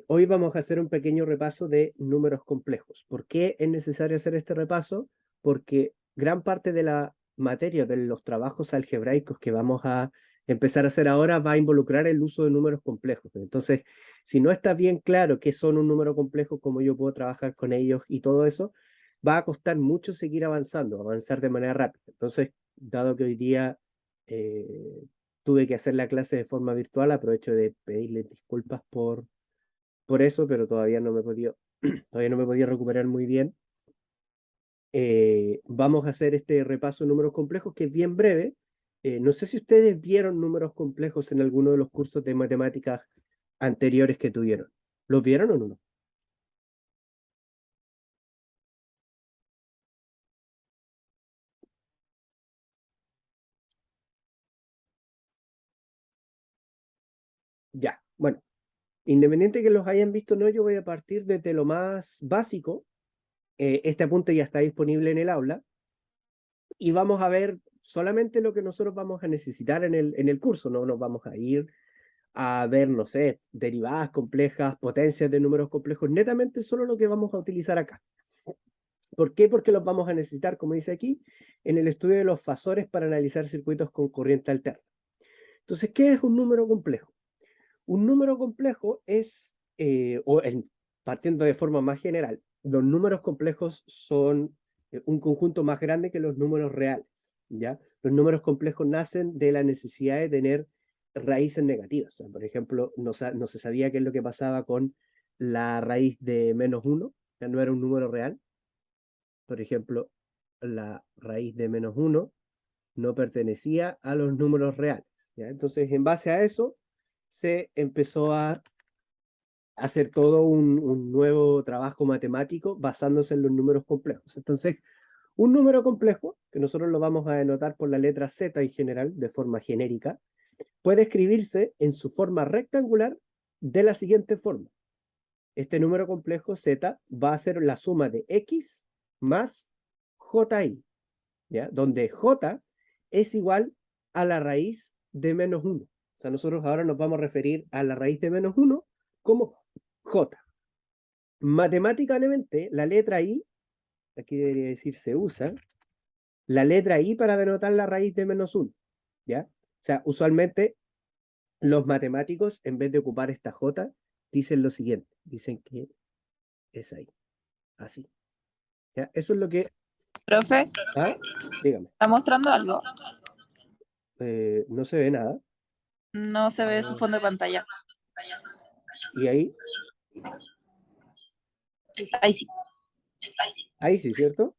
Hoy vamos a hacer un pequeño repaso de números complejos. ¿Por qué es necesario hacer este repaso? Porque gran parte de la materia de los trabajos algebraicos que vamos a empezar a hacer ahora va a involucrar el uso de números complejos. Entonces, si no está bien claro qué son un número complejo, cómo yo puedo trabajar con ellos y todo eso, va a costar mucho seguir avanzando, avanzar de manera rápida. Entonces, dado que hoy día tuve que hacer la clase de forma virtual, aprovecho de pedirles disculpas por eso, pero todavía no me he podido, todavía no me podía recuperar muy bien. Vamos a hacer este repaso de números complejos que es bien breve. No sé si ustedes vieron números complejos en alguno de los cursos de matemáticas anteriores que tuvieron. ¿Los vieron o no? Ya, bueno, independiente que los hayan visto o no, yo voy a partir desde lo más básico. Este apunte ya está disponible en el aula y vamos a ver solamente lo que nosotros vamos a necesitar en el curso. No nos vamos a ir a ver, no sé, derivadas complejas, potencias de números complejos, netamente solo lo que vamos a utilizar acá. ¿Por qué? Porque los vamos a necesitar, como dice aquí, en el estudio de los fasores para analizar circuitos con corriente alterna. Entonces, ¿qué es un número complejo? Un número complejo es, partiendo de forma más general, los números complejos son un conjunto más grande que los números reales, ¿ya? Los números complejos nacen de la necesidad de tener raíces negativas. O sea, por ejemplo, no se sabía qué es lo que pasaba con la raíz de -1, ya no era un número real. Por ejemplo, la raíz de -1 no pertenecía a los números reales, ¿ya? Entonces, en base a eso, se empezó a hacer todo un nuevo trabajo matemático basándose en los números complejos. Entonces, un número complejo, que nosotros lo vamos a denotar por la letra Z en general, de forma genérica, puede escribirse en su forma rectangular de la siguiente forma. Este número complejo Z va a ser la suma de X más JI, ¿ya? Donde J es igual a la raíz de -1. O sea, nosotros ahora nos vamos a referir a la raíz de -1 como J. Matemáticamente, la letra I, aquí debería decir se usa, la letra I para denotar la raíz de -1, ¿ya? O sea, usualmente los matemáticos, en vez de ocupar esta J, dicen lo siguiente, dicen que es ahí, así, ¿ya? Eso es lo que... Profe, ¿Ah? Dígame. ¿está mostrando algo? No se ve nada. No se ve su fondo de pantalla. ¿Y ahí? Ahí sí. Ahí sí, ¿cierto?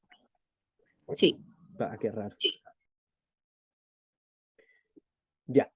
Sí. Ah, qué raro. Ya,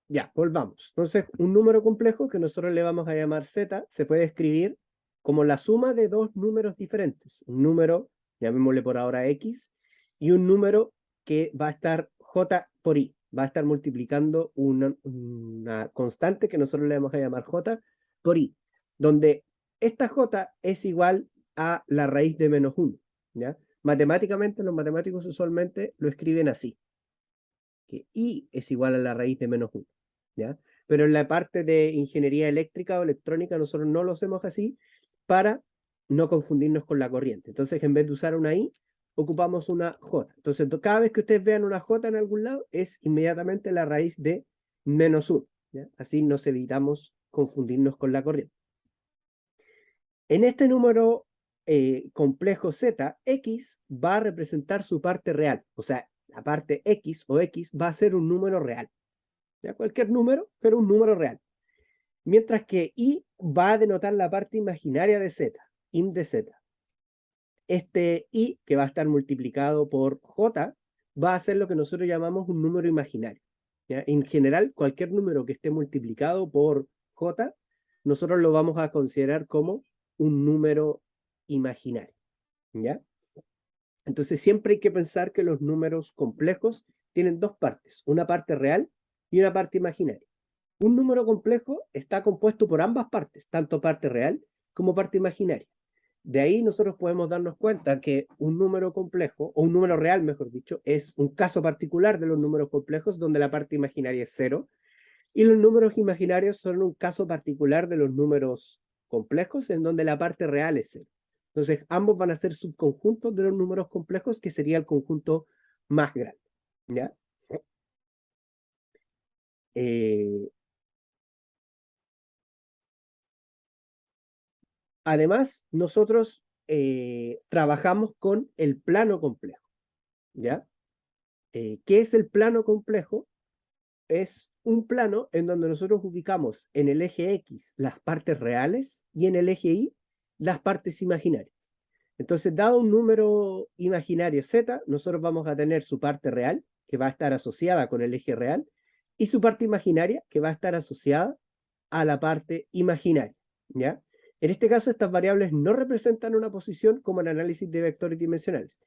ya, volvamos. Entonces, un número complejo que nosotros le vamos a llamar Z se puede escribir como la suma de dos números diferentes. Un número, llamémosle por ahora X, y un número que va a estar J por I. Va a estar multiplicando una constante que nosotros le vamos a llamar J por I, donde esta J es igual a la raíz de -1, ¿ya? Matemáticamente, los matemáticos usualmente lo escriben así, que I es igual a la raíz de -1, ¿ya? Pero en la parte de ingeniería eléctrica o electrónica nosotros no lo hacemos así para no confundirnos con la corriente. Entonces, en vez de usar una I, ocupamos una J. Entonces, cada vez que ustedes vean una J en algún lado, es inmediatamente la raíz de -1, ¿ya? Así nos evitamos confundirnos con la corriente. En este número complejo Z, X va a representar su parte real. O sea, la parte X o X va a ser un número real. ¿Ya? Cualquier número, pero un número real. Mientras que Y va a denotar la parte imaginaria de Z, im de Z. Este Y, que va a estar multiplicado por J, va a ser lo que nosotros llamamos un número imaginario, ¿ya? En general, cualquier número que esté multiplicado por J, nosotros lo vamos a considerar como un número imaginario, ¿ya? Entonces siempre hay que pensar que los números complejos tienen dos partes, una parte real y una parte imaginaria. Un número complejo está compuesto por ambas partes, tanto parte real como parte imaginaria. De ahí nosotros podemos darnos cuenta que un número complejo, o un número real, mejor dicho, es un caso particular de los números complejos donde la parte imaginaria es cero, Y los números imaginarios son un caso particular de los números complejos en donde la parte real es cero. Entonces, ambos van a ser subconjuntos de los números complejos, que sería el conjunto más grande, ¿ya? Además, nosotros trabajamos con el plano complejo, ¿ya? ¿Qué es el plano complejo? Es un plano en donde nosotros ubicamos en el eje X las partes reales y en el eje Y las partes imaginarias. Entonces, dado un número imaginario Z, nosotros vamos a tener su parte real, que va a estar asociada con el eje real, y su parte imaginaria, que va a estar asociada a la parte imaginaria, ¿ya? En este caso, estas variables no representan una posición como en análisis de vectores dimensionales,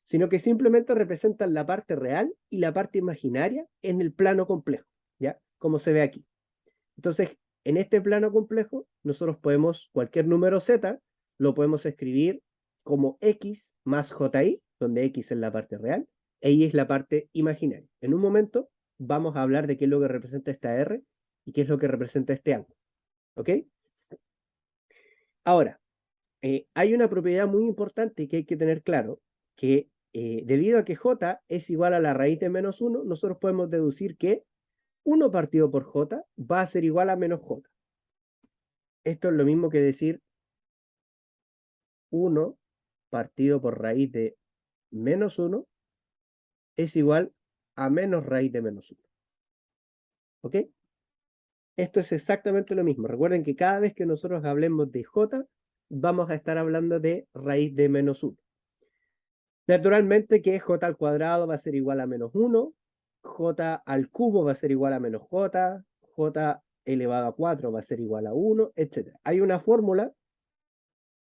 sino que simplemente representan la parte real y la parte imaginaria en el plano complejo, ¿ya? Como se ve aquí. Entonces, en este plano complejo, nosotros podemos, cualquier número Z, lo podemos escribir como X más JI, donde X es la parte real, e Y es la parte imaginaria. En un momento vamos a hablar de qué es lo que representa esta R y qué es lo que representa este ángulo, ¿ok? Ahora, hay una propiedad muy importante que hay que tener claro, que debido a que J es igual a la raíz de menos 1, nosotros podemos deducir que 1 partido por J va a ser igual a menos J. Esto es lo mismo que decir 1 partido por raíz de menos 1 es igual a menos raíz de menos 1. ¿Ok? Esto es exactamente lo mismo. Recuerden que cada vez que nosotros hablemos de J, vamos a estar hablando de raíz de menos 1. Naturalmente que J al cuadrado va a ser igual a menos 1, J al cubo va a ser igual a menos J, J elevado a 4 va a ser igual a 1, etc. Hay una fórmula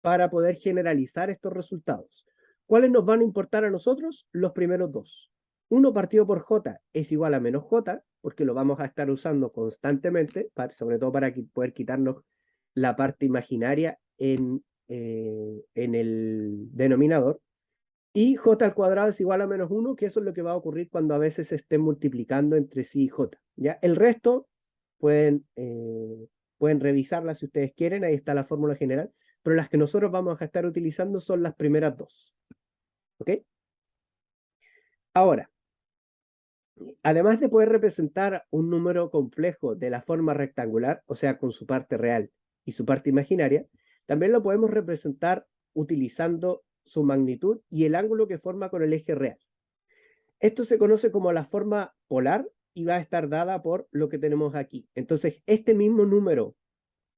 para poder generalizar estos resultados. ¿Cuáles nos van a importar a nosotros? Los primeros dos. 1 partido por J es igual a menos J, porque lo vamos a estar usando constantemente, sobre todo para poder quitarnos la parte imaginaria en el denominador. Y J al cuadrado es igual a menos 1, que eso es lo que va a ocurrir cuando a veces se estén multiplicando entre sí J. ¿Ya? El resto pueden revisarla si ustedes quieren, ahí está la fórmula general, pero las que nosotros vamos a estar utilizando son las primeras dos. ¿Ok? Ahora, además de poder representar un número complejo de la forma rectangular, o sea, con su parte real y su parte imaginaria, también lo podemos representar utilizando su magnitud y el ángulo que forma con el eje real. Esto se conoce como la forma polar y va a estar dada por lo que tenemos aquí. Entonces, este mismo número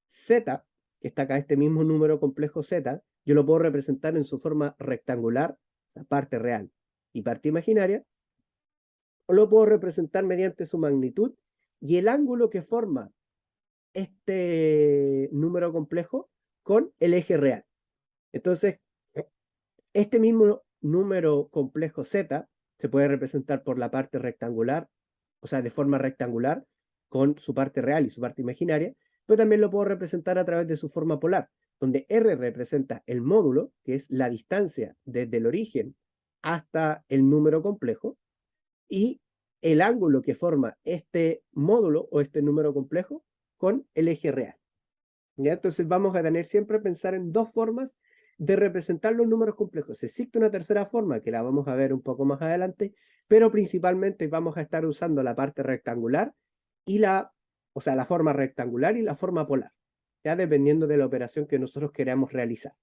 Z, que está acá, este mismo número complejo Z, yo lo puedo representar en su forma rectangular, o sea, parte real y parte imaginaria, o lo puedo representar mediante su magnitud y el ángulo que forma este número complejo con el eje real. Entonces, este mismo número complejo Z se puede representar por la parte rectangular, o sea, de forma rectangular, con su parte real y su parte imaginaria, pero también lo puedo representar a través de su forma polar, donde R representa el módulo, que es la distancia desde el origen hasta el número complejo, y el ángulo que forma este módulo o este número complejo con el eje real. ¿Ya? Entonces vamos a tener siempre a pensar en dos formas de representar los números complejos. Existe una tercera forma que la vamos a ver un poco más adelante, pero principalmente vamos a estar usando la parte rectangular y la forma rectangular y la forma polar, ya dependiendo de la operación que nosotros queramos realizar.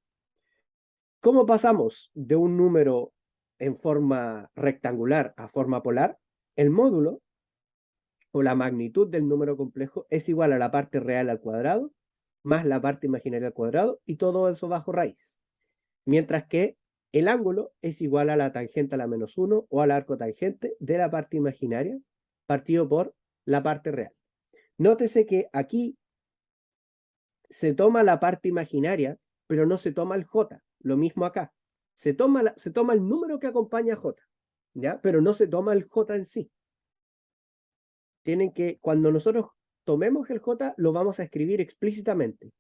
¿Cómo pasamos de un número en forma rectangular a forma polar? El módulo o la magnitud del número complejo es igual a la parte real al cuadrado más la parte imaginaria al cuadrado y todo eso bajo raíz. Mientras que el ángulo es igual a la tangente a la menos 1 o al arco tangente de la parte imaginaria partido por la parte real. Nótese que aquí se toma la parte imaginaria, pero no se toma el J. Lo mismo acá. Se toma el número que acompaña a J, ¿ya? Pero no se toma el J en sí. Cuando nosotros tomemos el J, lo vamos a escribir explícitamente.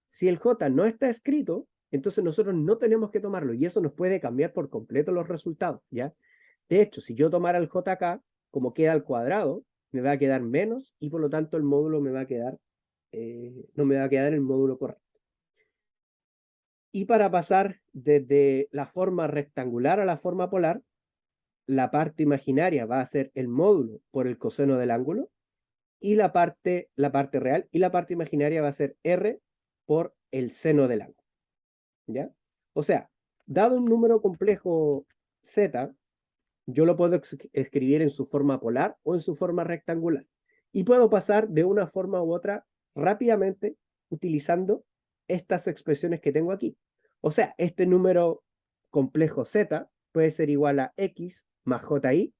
Si el J no está escrito, entonces nosotros no tenemos que tomarlo y eso nos puede cambiar por completo los resultados, ¿ya? De hecho, si yo tomara el J acá, como queda al cuadrado, me va a quedar menos y por lo tanto el módulo me va a quedar, no me va a quedar el módulo correcto. Y para pasar desde la forma rectangular a la forma polar, la parte imaginaria va a ser el módulo por el coseno del ángulo y la parte real y la parte imaginaria va a ser R por el seno del ángulo. ¿Ya? O sea, dado un número complejo Z, yo lo puedo escribir en su forma polar o en su forma rectangular. Y puedo pasar de una forma u otra rápidamente utilizando estas expresiones que tengo aquí. O sea, este número complejo Z puede ser igual a X más JI,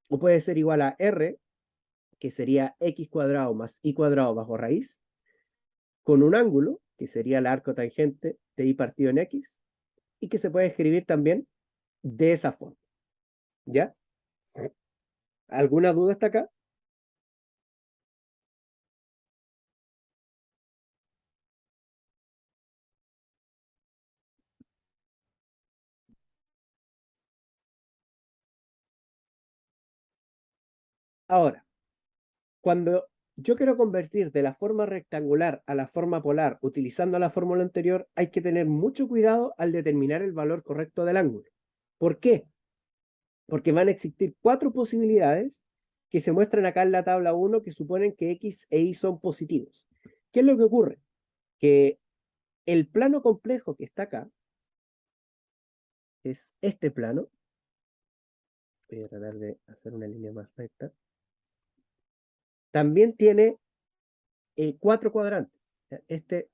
o puede ser igual a R, que sería X cuadrado más Y cuadrado bajo raíz, con un ángulo, que sería el arco tangente de Y partido en X, y que se puede escribir también de esa forma. ¿Ya? ¿Alguna duda hasta acá? Ahora, cuando yo quiero convertir de la forma rectangular a la forma polar utilizando la fórmula anterior, hay que tener mucho cuidado al determinar el valor correcto del ángulo. ¿Por qué? Porque van a existir 4 posibilidades que se muestran acá en la tabla 1 que suponen que X e Y son positivos. ¿Qué es lo que ocurre? Que el plano complejo que está acá es este plano. Voy a tratar de hacer una línea más recta. También tiene 4 cuadrantes. Este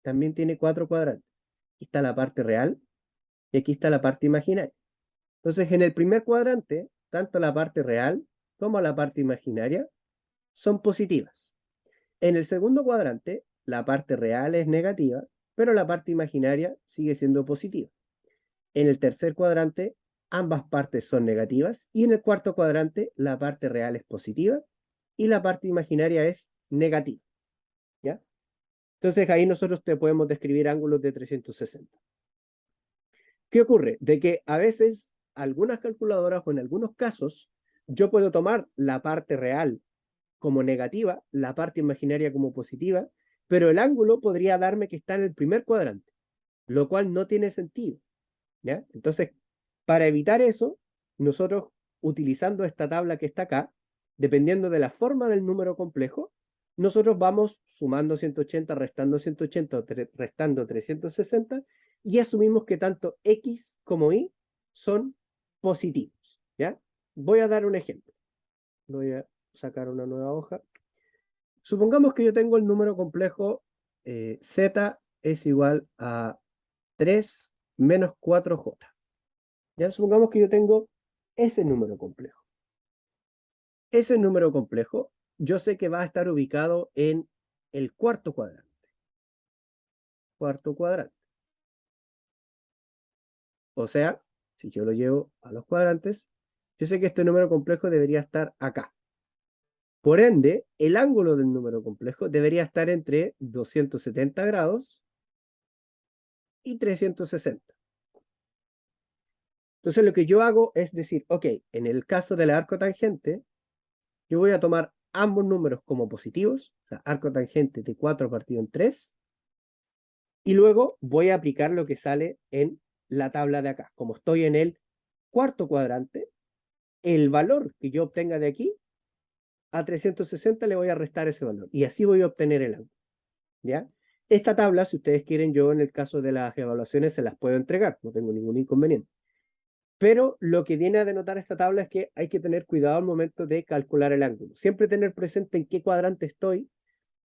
también tiene 4 cuadrantes. Aquí está la parte real y aquí está la parte imaginaria. Entonces, en el primer cuadrante, tanto la parte real como la parte imaginaria son positivas. En el segundo cuadrante, la parte real es negativa, pero la parte imaginaria sigue siendo positiva. En el tercer cuadrante, ambas partes son negativas. Y en el cuarto cuadrante, la parte real es positiva y la parte imaginaria es negativa. ¿Ya? Entonces ahí nosotros te podemos describir ángulos de 360. ¿Qué ocurre? De que a veces algunas calculadoras o en algunos casos yo puedo tomar la parte real como negativa, la parte imaginaria como positiva, pero el ángulo podría darme que está en el primer cuadrante, lo cual no tiene sentido. ¿Ya? Entonces, para evitar eso, nosotros utilizando esta tabla que está acá, dependiendo de la forma del número complejo, nosotros vamos sumando 180, restando 180, restando 360 y asumimos que tanto X como Y son positivos. ¿Ya? Voy a dar un ejemplo. Voy a sacar una nueva hoja. Supongamos que yo tengo el número complejo Z es igual a 3 menos 4J. Ya supongamos que yo tengo ese número complejo. Ese número complejo, yo sé que va a estar ubicado en el cuarto cuadrante. Cuarto cuadrante. O sea, si yo lo llevo a los cuadrantes, yo sé que este número complejo debería estar acá. Por ende, el ángulo del número complejo debería estar entre 270 grados y 360. Entonces lo que yo hago es decir, ok, en el caso del arco tangente, yo voy a tomar ambos números como positivos, o sea, arco tangente de 4 partido en 3, y luego voy a aplicar lo que sale en la tabla de acá. Como estoy en el cuarto cuadrante, el valor que yo obtenga de aquí, a 360 le voy a restar ese valor, y así voy a obtener el ángulo. ¿Ya? Esta tabla, si ustedes quieren, yo en el caso de las evaluaciones se las puedo entregar, no tengo ningún inconveniente. Pero lo que viene a denotar esta tabla es que hay que tener cuidado al momento de calcular el ángulo. Siempre tener presente en qué cuadrante estoy,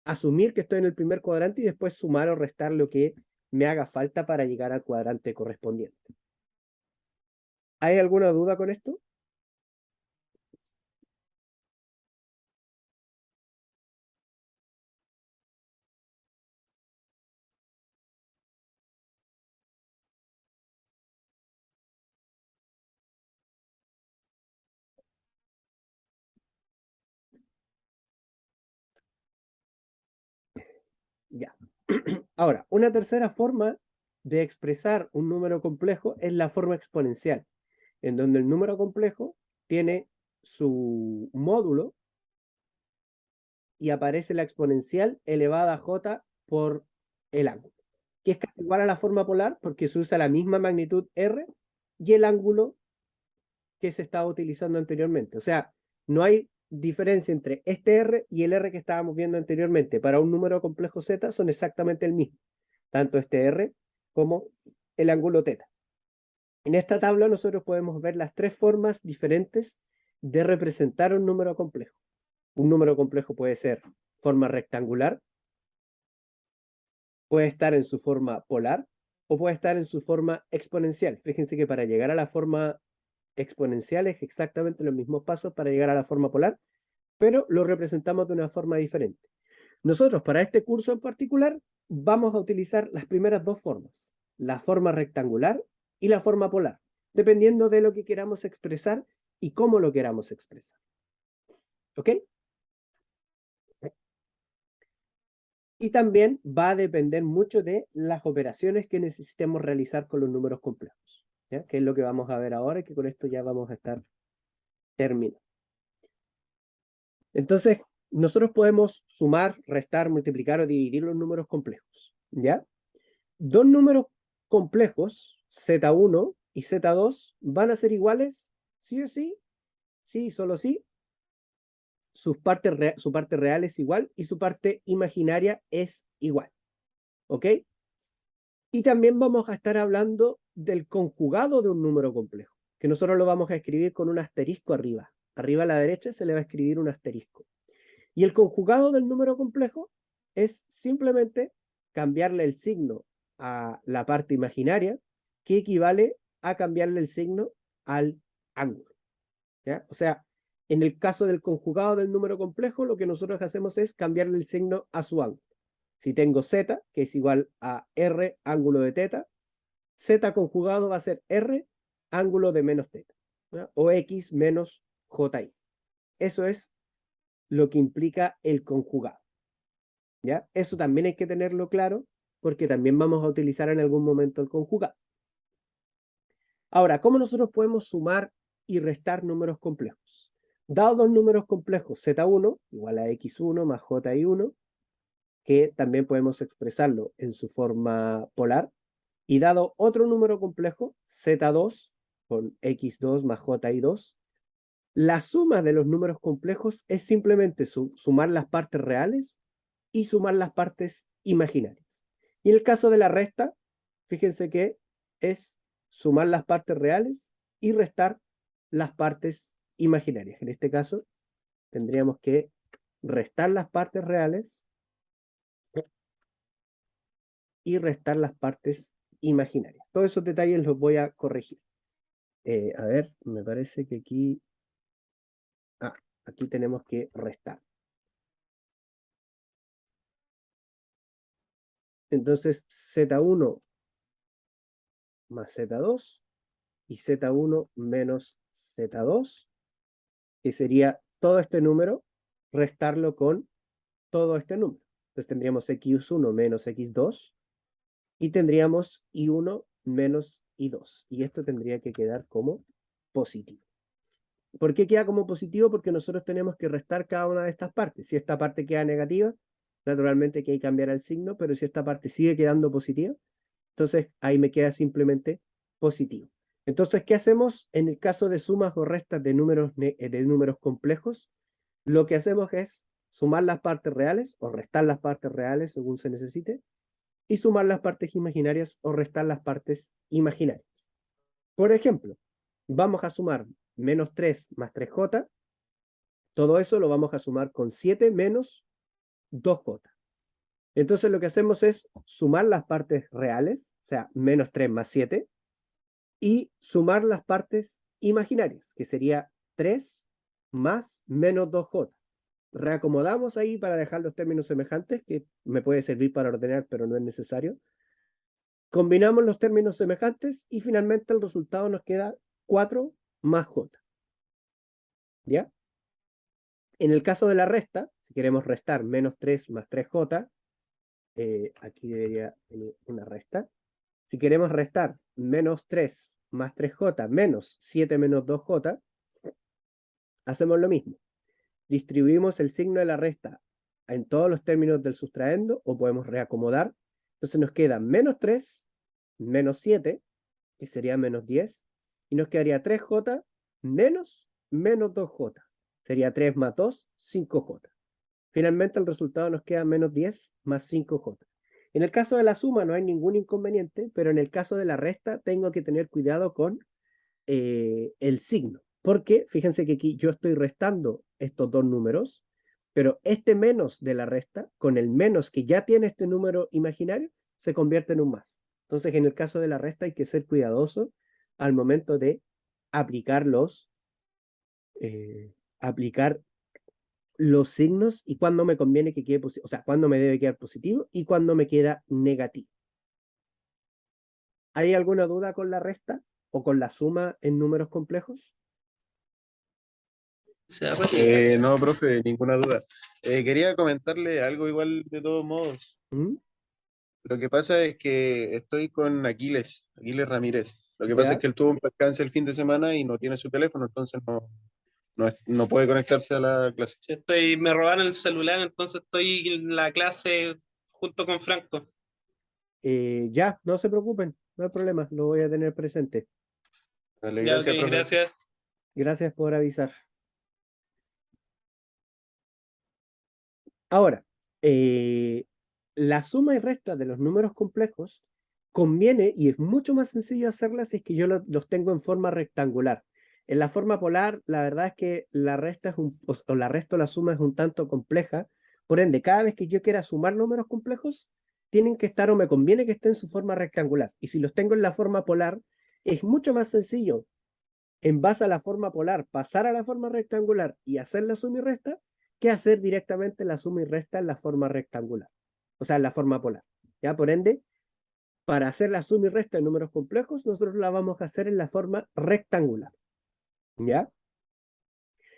asumir que estoy en el primer cuadrante y después sumar o restar lo que me haga falta para llegar al cuadrante correspondiente. ¿Hay alguna duda con esto? Ya. Ahora, una tercera forma de expresar un número complejo es la forma exponencial, en donde el número complejo tiene su módulo y aparece la exponencial elevada a j por el ángulo, que es casi igual a la forma polar porque se usa la misma magnitud r y el ángulo que se estaba utilizando anteriormente. O sea, no hay diferencia entre este r y el r que estábamos viendo anteriormente. Para un número complejo z son exactamente el mismo, tanto este r como el ángulo θ. En esta tabla nosotros podemos ver las tres formas diferentes de representar un número complejo. Un número complejo puede ser forma rectangular, puede estar en su forma polar o puede estar en su forma exponencial. Fíjense que para llegar a la forma exponencial es exactamente los mismos pasos para llegar a la forma polar, pero lo representamos de una forma diferente. Nosotros para este curso en particular vamos a utilizar las primeras dos formas, la forma rectangular y la forma polar, dependiendo de lo que queramos expresar y cómo lo queramos expresar. ¿Ok? Y también va a depender mucho de las operaciones que necesitemos realizar con los números complejos, ¿ya? Que es lo que vamos a ver ahora y que con esto ya vamos a estar terminando. Entonces, nosotros podemos sumar, restar, multiplicar o dividir los números complejos, ¿ya? Dos números complejos, Z1 y Z2, van a ser iguales, sí o sí, sí, solo sí. Su parte real es igual y su parte imaginaria es igual, ¿ok? Y también vamos a estar hablando del conjugado de un número complejo, que nosotros lo vamos a escribir con un asterisco arriba. Arriba a la derecha se le va a escribir un asterisco. Y el conjugado del número complejo es simplemente cambiarle el signo a la parte imaginaria, que equivale a cambiarle el signo al ángulo, ¿ya? O sea, en el caso del conjugado del número complejo, lo que nosotros hacemos es cambiarle el signo a su ángulo. Si tengo z, que es igual a r ángulo de θ, z conjugado va a ser r ángulo de menos θ, ¿ya? O x menos ji. Eso es lo que implica el conjugado, ¿ya? Eso también hay que tenerlo claro porque también vamos a utilizar en algún momento el conjugado. Ahora, ¿cómo nosotros podemos sumar y restar números complejos? Dados dos números complejos, z1 igual a x1 más ji1, que también podemos expresarlo en su forma polar, y dado otro número complejo, z2 con x2 más ji2, la suma de los números complejos es simplemente sumar las partes reales y sumar las partes imaginarias. Y en el caso de la resta, fíjense que es sumar las partes reales y restar las partes imaginarias. En este caso, tendríamos que restar las partes reales y restar las partes imaginarias. Todos esos detalles los voy a corregir. A ver, me parece que aquí... aquí tenemos que restar. Entonces, Z1 más Z2 y Z1 menos Z2, que sería todo este número, restarlo con todo este número. Entonces tendríamos X1 menos X2 y tendríamos Y1 menos Y2. Y esto tendría que quedar como positivo. ¿Por qué queda como positivo? Porque nosotros tenemos que restar cada una de estas partes. Si esta parte queda negativa, naturalmente que hay que cambiar el signo, pero si esta parte sigue quedando positiva, entonces ahí me queda simplemente positivo. Entonces, ¿qué hacemos en el caso de sumas o restas de números complejos? Lo que hacemos es sumar las partes reales o restar las partes reales según se necesite, y sumar las partes imaginarias o restar las partes imaginarias. Por ejemplo, vamos a sumar menos 3 más 3j, todo eso lo vamos a sumar con 7 menos 2j. Entonces lo que hacemos es sumar las partes reales, o sea, menos 3 más 7, y sumar las partes imaginarias, que sería 3 más menos 2j. Reacomodamos ahí para dejar los términos semejantes, que me puede servir para ordenar, pero no es necesario. Combinamos los términos semejantes y finalmente el resultado nos queda 4 más j. ¿Ya? En el caso de la resta, si queremos restar menos 3 más 3j, aquí debería venir una resta. Si queremos restar menos 3 más 3j menos 7 menos 2j, hacemos lo mismo. Distribuimos el signo de la resta en todos los términos del sustraendo o podemos reacomodar. Entonces nos queda menos 3, menos 7, que sería menos 10, y nos quedaría 3j menos 2j. Sería 3 más 2, 5j. Finalmente el resultado nos queda menos 10 más 5j. En el caso de la suma no hay ningún inconveniente, pero en el caso de la resta tengo que tener cuidado con el signo. Porque fíjense que aquí yo estoy restando estos dos números, pero este menos de la resta, con el menos que ya tiene este número imaginario, se convierte en un más. Entonces, en el caso de la resta hay que ser cuidadoso al momento de aplicar aplicar los signos y cuándo me conviene que quede positivo, o sea, cuándo me debe quedar positivo y cuándo me queda negativo. ¿Hay alguna duda con la resta o con la suma en números complejos? No, profe, ninguna duda. Quería comentarle algo igual de todos modos. ¿Mm? Lo que pasa es que estoy con Aquiles Ramírez. Lo que pasa es ¿Ya? que él tuvo un percance el fin de semana y no tiene su teléfono, entonces no puede conectarse a la clase. Sí, me robaron el celular, entonces estoy en la clase junto con Franco. Ya, no se preocupen, no hay problema, lo voy a tener presente. Vale, Ya, gracias, ok, profe. gracias. Gracias por avisar. Ahora, la suma y resta de los números complejos conviene y es mucho más sencillo hacerlas si es que yo los tengo en forma rectangular. En la forma polar, la verdad es que la resta o la resta o la suma es un tanto compleja. Por ende, cada vez que yo quiera sumar números complejos, tienen que estar o me conviene que estén en su forma rectangular. Y si los tengo en la forma polar, es mucho más sencillo, en base a la forma polar, pasar a la forma rectangular y hacer la suma y resta, que hacer directamente la suma y resta en la forma rectangular, o sea, en la forma polar. ¿Ya? Por ende, para hacer la suma y resta en números complejos, nosotros la vamos a hacer en la forma rectangular. ¿Ya?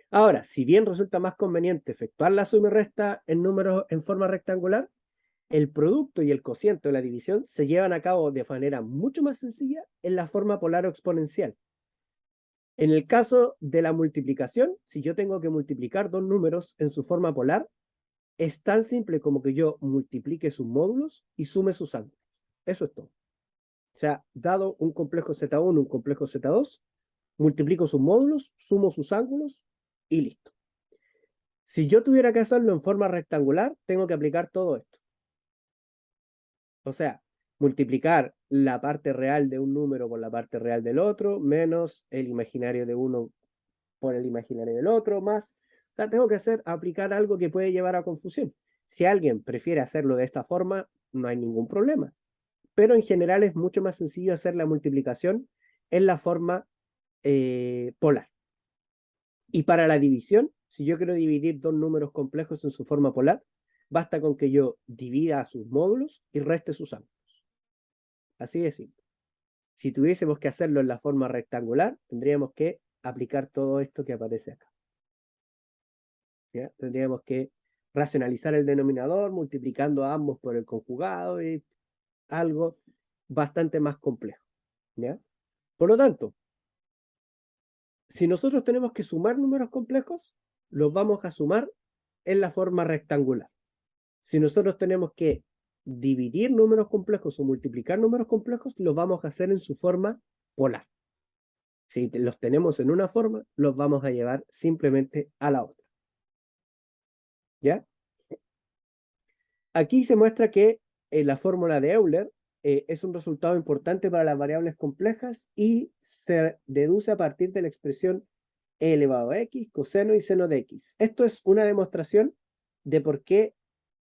Ahora, si bien resulta más conveniente efectuar la suma y resta en números en forma rectangular, el producto y el cociente de la división se llevan a cabo de manera mucho más sencilla en la forma polar o exponencial. En el caso de la multiplicación, si yo tengo que multiplicar dos números en su forma polar, es tan simple como que yo multiplique sus módulos y sume sus ángulos. Eso es todo. O sea, dado un complejo Z1, un complejo Z2, multiplico sus módulos, sumo sus ángulos y listo. Si yo tuviera que hacerlo en forma rectangular, tengo que aplicar todo esto. O sea, multiplicar la parte real de un número por la parte real del otro, menos el imaginario de uno por el imaginario del otro, más. O sea, tengo que aplicar algo que puede llevar a confusión. Si alguien prefiere hacerlo de esta forma, no hay ningún problema. Pero en general es mucho más sencillo hacer la multiplicación en la forma polar. Y para la división, si yo quiero dividir dos números complejos en su forma polar, basta con que yo divida a sus módulos y reste sus ángulos. Así de simple. Si tuviésemos que hacerlo en la forma rectangular, tendríamos que aplicar todo esto que aparece acá. ¿Ya? Tendríamos que racionalizar el denominador multiplicando a ambos por el conjugado y algo bastante más complejo. ¿Ya? Por lo tanto, si nosotros tenemos que sumar números complejos, los vamos a sumar en la forma rectangular. Si nosotros tenemos que dividir números complejos o multiplicar números complejos, los vamos a hacer en su forma polar. Si los tenemos en una forma, los vamos a llevar simplemente a la otra. ¿Ya? Aquí se muestra que la fórmula de Euler es un resultado importante para las variables complejas y se deduce a partir de la expresión e elevado a x, coseno y seno de x. Esto es una demostración de por qué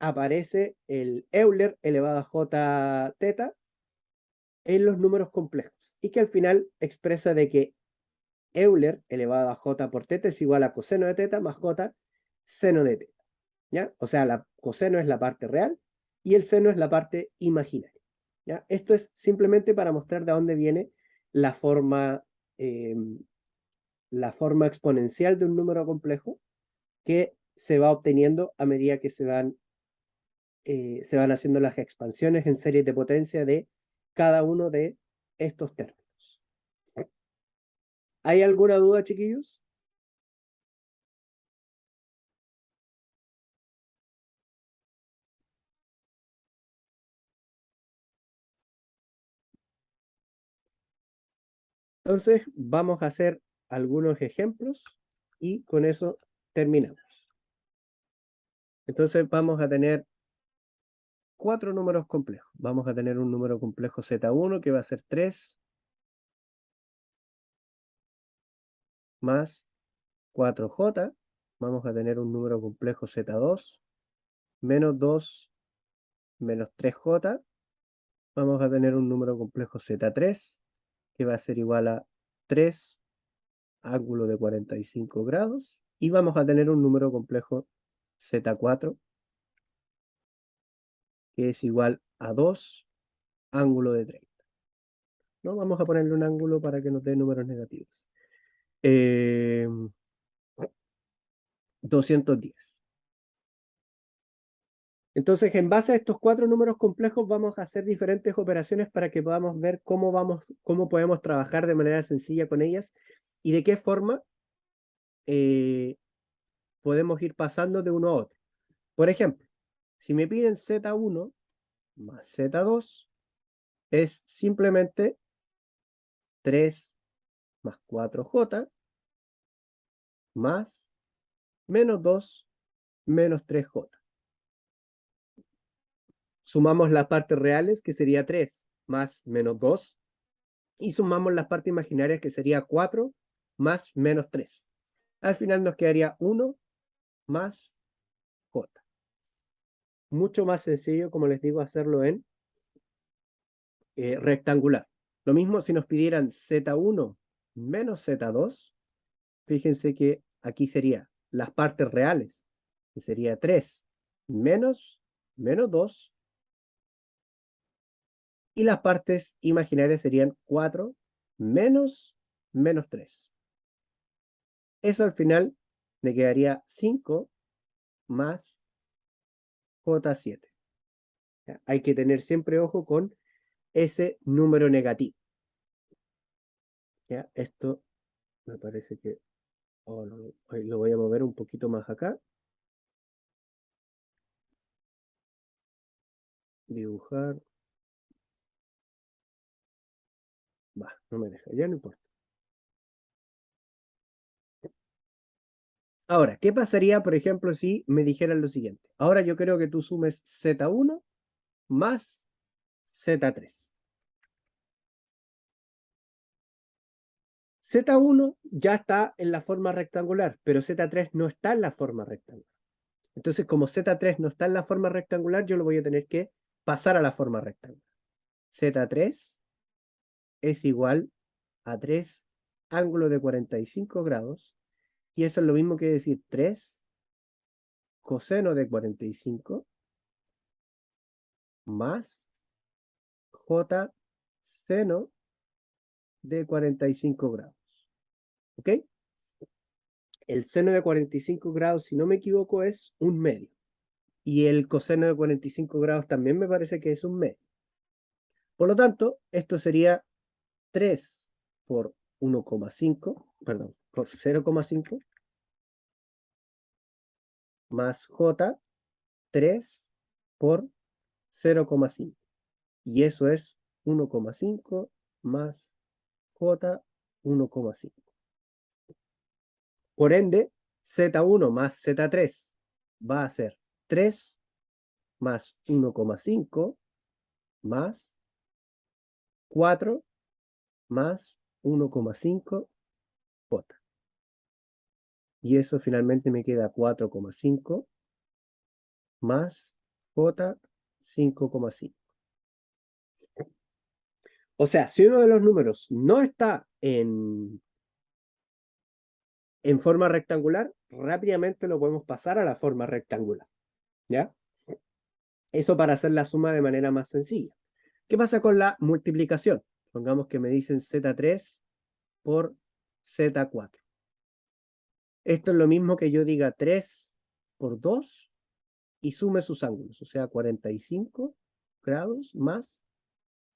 aparece el Euler elevado a j teta en los números complejos y que al final expresa de que Euler elevado a j por teta es igual a coseno de teta más j seno de teta. ¿Ya? O sea, la coseno es la parte real y el seno es la parte imaginaria. ¿Ya? Esto es simplemente para mostrar de dónde viene la forma exponencial de un número complejo que se va obteniendo a medida que se van haciendo las expansiones en series de potencia de cada uno de estos términos. ¿Hay alguna duda, chiquillos? Entonces, vamos a hacer algunos ejemplos y con eso terminamos. Entonces, vamos a tener 4 números complejos. Vamos a tener un número complejo Z1 que va a ser 3 más 4J. Vamos a tener un número complejo Z2 menos 2 menos 3J. Vamos a tener un número complejo Z3 que va a ser igual a 3 ángulo de 45 grados. Y vamos a tener un número complejo Z4 que es igual a 2 ángulo de 30. ¿No? Vamos a ponerle un ángulo para que nos dé números negativos. 210. Entonces, en base a estos 4 números complejos, vamos a hacer diferentes operaciones para que podamos ver cómo podemos trabajar de manera sencilla con ellas y de qué forma podemos ir pasando de uno a otro. Por ejemplo, si me piden Z1 más Z2, es simplemente 3 más 4J más menos 2 menos 3J. Sumamos las partes reales, que sería 3 más menos 2, y sumamos las partes imaginarias, que sería 4 más menos 3. Al final nos quedaría 1 más J. Mucho más sencillo, como les digo, hacerlo en rectangular. Lo mismo si nos pidieran Z1 menos Z2, fíjense que aquí sería las partes reales, que sería 3 menos 2, y las partes imaginarias serían 4 menos 3. Eso al final me quedaría 5 más J7. ¿Ya? Hay que tener siempre ojo con ese número negativo. ¿Ya? Esto me parece que lo voy a mover un poquito más acá. Dibujar. Va, no me deja, ya no importa. Ahora, ¿qué pasaría, por ejemplo, si me dijeran lo siguiente? Ahora yo creo que tú sumes Z1 más Z3. Z1 ya está en la forma rectangular, pero Z3 no está en la forma rectangular. Entonces, como Z3 no está en la forma rectangular, yo lo voy a tener que pasar a la forma rectangular. Z3 es igual a 3 ángulo de 45 grados, y eso es lo mismo que decir 3 coseno de 45 más J seno de 45 grados. ¿Ok? El seno de 45 grados, si no me equivoco, es un medio. Y el coseno de 45 grados también me parece que es un medio. Por lo tanto, esto sería 3 por 1,5, perdón, por 0,5 más J 3 por 0,5. Y eso es 1,5 más J 1,5. Por ende, Z1 más Z3 va a ser 3 más 1,5 más 4 más 1,5 J. Y eso finalmente me queda 4,5 más J 5,5. O sea, si uno de los números no está en forma rectangular, rápidamente lo podemos pasar a la forma rectangular. ¿Ya? Eso para hacer la suma de manera más sencilla. ¿Qué pasa con la multiplicación? Pongamos que me dicen Z3 por Z4. Esto es lo mismo que yo diga 3 por 2 y sume sus ángulos, o sea, 45 grados más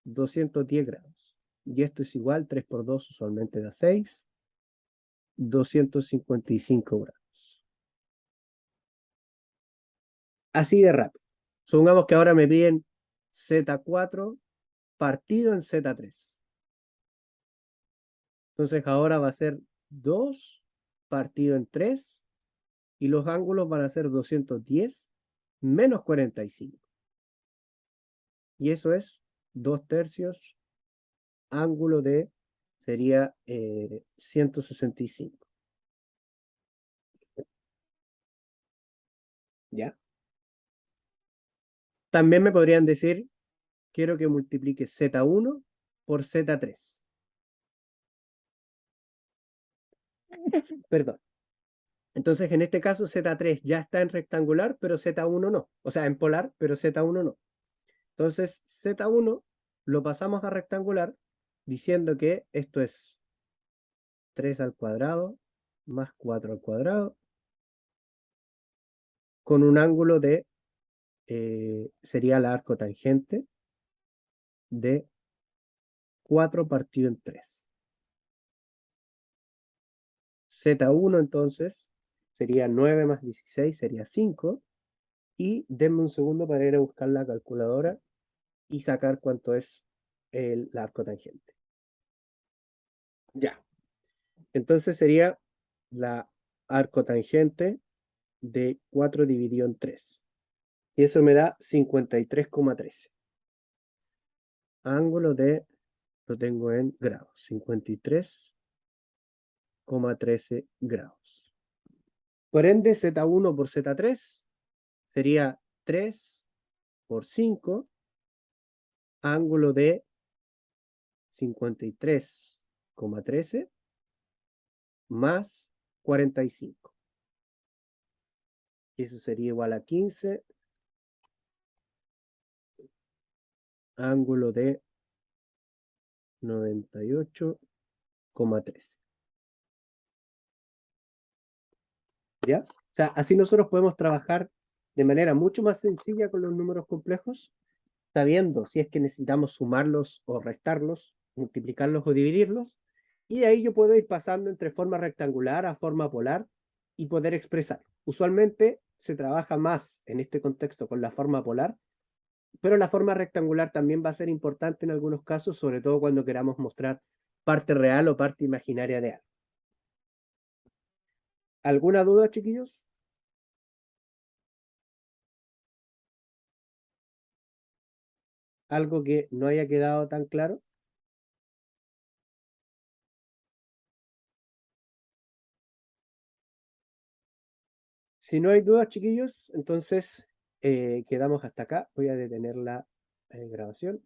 210 grados. Y esto es igual, 3 por 2 usualmente da 6, 255 grados. Así de rápido. Supongamos que ahora me piden Z4 partido en Z3. Entonces ahora va a ser 2 partido en 3 y los ángulos van a ser 210 menos 45. Y eso es 2/3 ángulo de, sería 165. ¿Ya? También me podrían decir, quiero que multiplique Z1 por Z3. Perdón. Entonces, en este caso, Z3 ya está en rectangular, pero Z1 no. O sea, en polar, pero Z1 no. Entonces, Z1 lo pasamos a rectangular diciendo que esto es 3 al cuadrado más 4 al cuadrado con un ángulo de, sería la arcotangente de 4 partido en 3. Z1 entonces sería 9 más 16, sería 5. Y denme un segundo para ir a buscar la calculadora y sacar cuánto es la arcotangente. Ya. Entonces sería la arcotangente de 4 dividido en 3. Y eso me da 53,13. Ángulo de, lo tengo en grados, 53,13 grados. Por ende, Z1 por Z3 sería 3 por 5, ángulo de 53,13 más 45. Y eso sería igual a 15, ángulo de 98,13. ¿Ya? O sea, así nosotros podemos trabajar de manera mucho más sencilla con los números complejos, sabiendo si es que necesitamos sumarlos o restarlos, multiplicarlos o dividirlos, y de ahí yo puedo ir pasando entre forma rectangular a forma polar y poder expresar. Usualmente se trabaja más en este contexto con la forma polar, pero la forma rectangular también va a ser importante en algunos casos, sobre todo cuando queramos mostrar parte real o parte imaginaria de algo. ¿Alguna duda, chiquillos? ¿Algo que no haya quedado tan claro? Si no hay dudas, chiquillos, entonces quedamos hasta acá. Voy a detener la grabación.